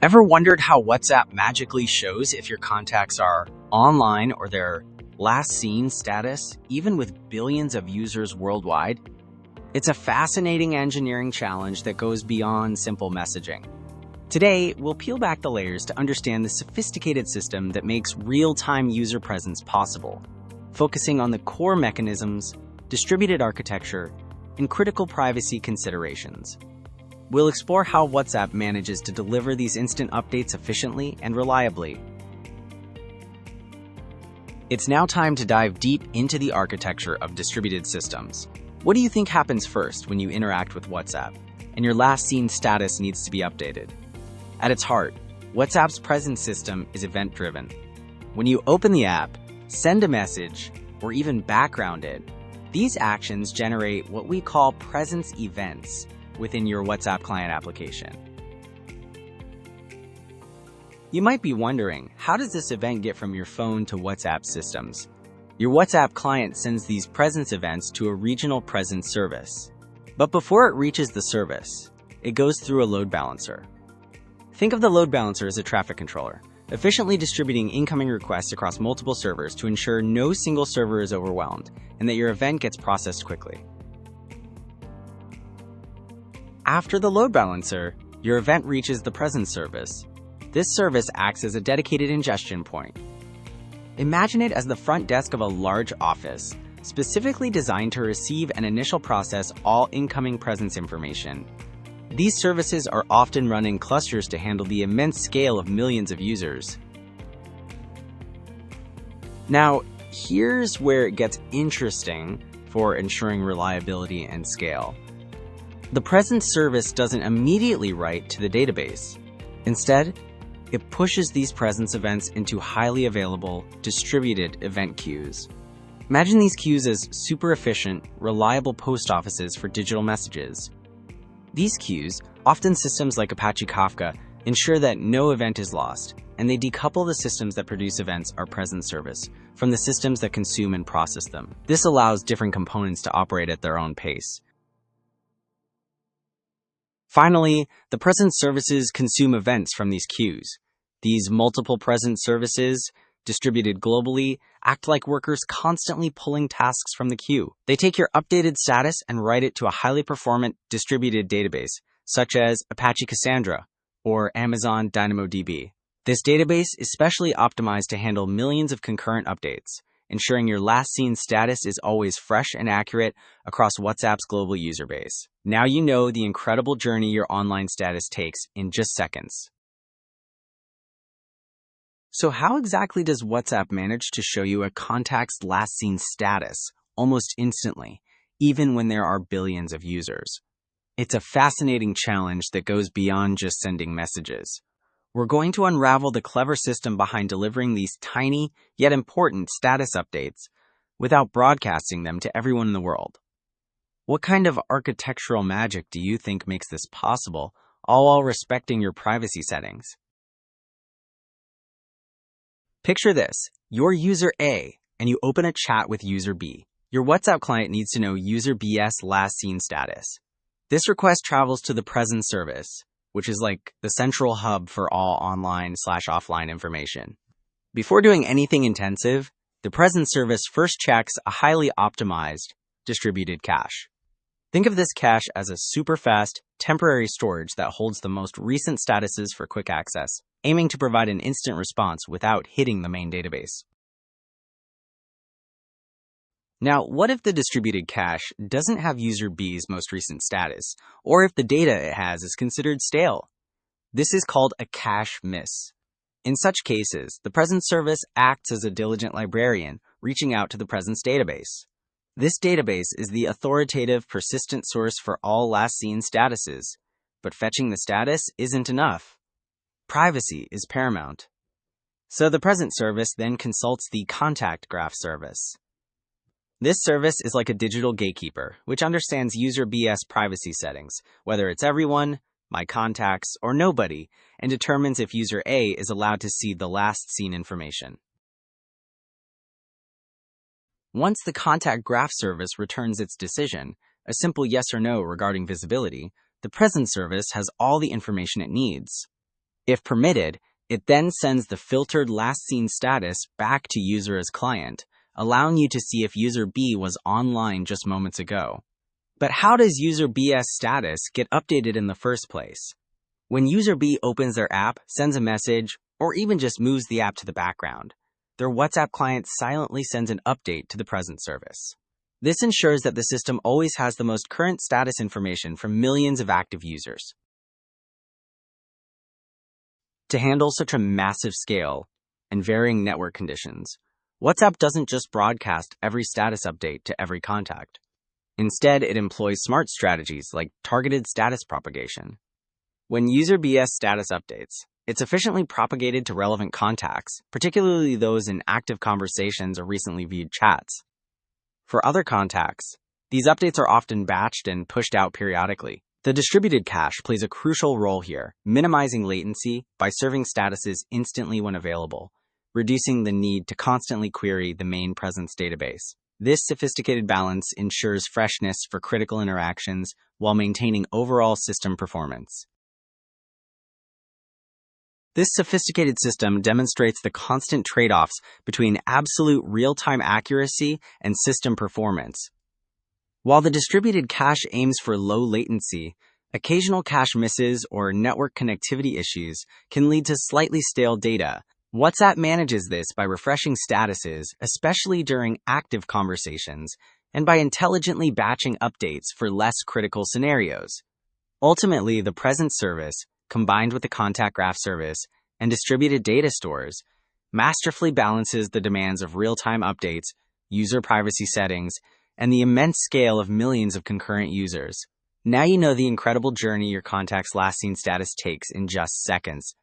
Ever wondered how WhatsApp magically shows if your contacts are online or their last seen status, even with billions of users worldwide? It's a fascinating engineering challenge that goes beyond simple messaging. Today, we'll peel back the layers to understand the sophisticated system that makes real-time user presence possible, focusing on the core mechanisms, distributed architecture, and critical privacy considerations. We'll explore how WhatsApp manages to deliver these instant updates efficiently and reliably. It's now time to dive deep into the architecture of distributed systems. What do you think happens first when you interact with WhatsApp, and your last seen status needs to be updated? At its heart, WhatsApp's presence system is event-driven. When you open the app, send a message, or even background it, these actions generate what we call presence events within your WhatsApp client application. You might be wondering, how does this event get from your phone to WhatsApp systems? Your WhatsApp client sends these presence events to a regional presence service. But before it reaches the service, it goes through a load balancer. Think of the load balancer as a traffic controller, efficiently distributing incoming requests across multiple servers to ensure no single server is overwhelmed and that your event gets processed quickly. After the load balancer, your event reaches the presence service. This service acts as a dedicated ingestion point. Imagine it as the front desk of a large office, specifically designed to receive and initial process all incoming presence information. These services are often run in clusters to handle the immense scale of millions of users. Now, here's where it gets interesting for ensuring reliability and scale. The presence service doesn't immediately write to the database. Instead, it pushes these presence events into highly available, distributed event queues. Imagine these queues as super efficient, reliable post offices for digital messages. These queues, often systems like Apache Kafka, ensure that no event is lost, and they decouple the systems that produce events or presence service from the systems that consume and process them. This allows different components to operate at their own pace. Finally, the presence services consume events from these queues. These multiple presence services, distributed globally, act like workers constantly pulling tasks from the queue. They take your updated status and write it to a highly performant distributed database, such as Apache Cassandra or Amazon DynamoDB. This database is specially optimized to handle millions of concurrent updates, ensuring your last seen status is always fresh and accurate across WhatsApp's global user base. Now you know the incredible journey your online status takes in just seconds. So how exactly does WhatsApp manage to show you a contact's last seen status almost instantly, even when there are billions of users? It's a fascinating challenge that goes beyond just sending messages. We're going to unravel the clever system behind delivering these tiny, yet important status updates without broadcasting them to everyone in the world. What kind of architectural magic do you think makes this possible, all while respecting your privacy settings? Picture this: you're user A, and you open a chat with user B. Your WhatsApp client needs to know user B's last seen status. This request travels to the presence service, which is like the central hub for all online/offline information. Before doing anything intensive, the presence service first checks a highly optimized, distributed cache. Think of this cache as a super fast, temporary storage that holds the most recent statuses for quick access, aiming to provide an instant response without hitting the main database. Now, what if the distributed cache doesn't have user B's most recent status, or if the data it has is considered stale? This is called a cache miss. In such cases, the presence service acts as a diligent librarian, reaching out to the presence database. This database is the authoritative, persistent source for all last seen statuses, but fetching the status isn't enough. Privacy is paramount. So the presence service then consults the contact graph service. This service is like a digital gatekeeper, which understands user B's privacy settings, whether it's everyone, my contacts, or nobody, and determines if user A is allowed to see the last seen information. Once the contact graph service returns its decision, a simple yes or no regarding visibility, the presence service has all the information it needs. If permitted, it then sends the filtered last seen status back to user as client, allowing you to see if user B was online just moments ago. But how does user B's status get updated in the first place? When user B opens their app, sends a message, or even just moves the app to the background, their WhatsApp client silently sends an update to the present service. This ensures that the system always has the most current status information from millions of active users. To handle such a massive scale and varying network conditions, WhatsApp doesn't just broadcast every status update to every contact. Instead, it employs smart strategies like targeted status propagation. When user B's status updates, it's efficiently propagated to relevant contacts, particularly those in active conversations or recently viewed chats. For other contacts, these updates are often batched and pushed out periodically. The distributed cache plays a crucial role here, minimizing latency by serving statuses instantly when available, reducing the need to constantly query the main presence database. This sophisticated balance ensures freshness for critical interactions while maintaining overall system performance. This sophisticated system demonstrates the constant trade-offs between absolute real-time accuracy and system performance. While the distributed cache aims for low latency, occasional cache misses or network connectivity issues can lead to slightly stale data. WhatsApp manages this by refreshing statuses, especially during active conversations, and by intelligently batching updates for less critical scenarios. Ultimately, the present service, combined with the contact graph service and distributed data stores, masterfully balances the demands of real-time updates, user privacy settings, and the immense scale of millions of concurrent users. Now you know the incredible journey your contact's last seen status takes in just seconds.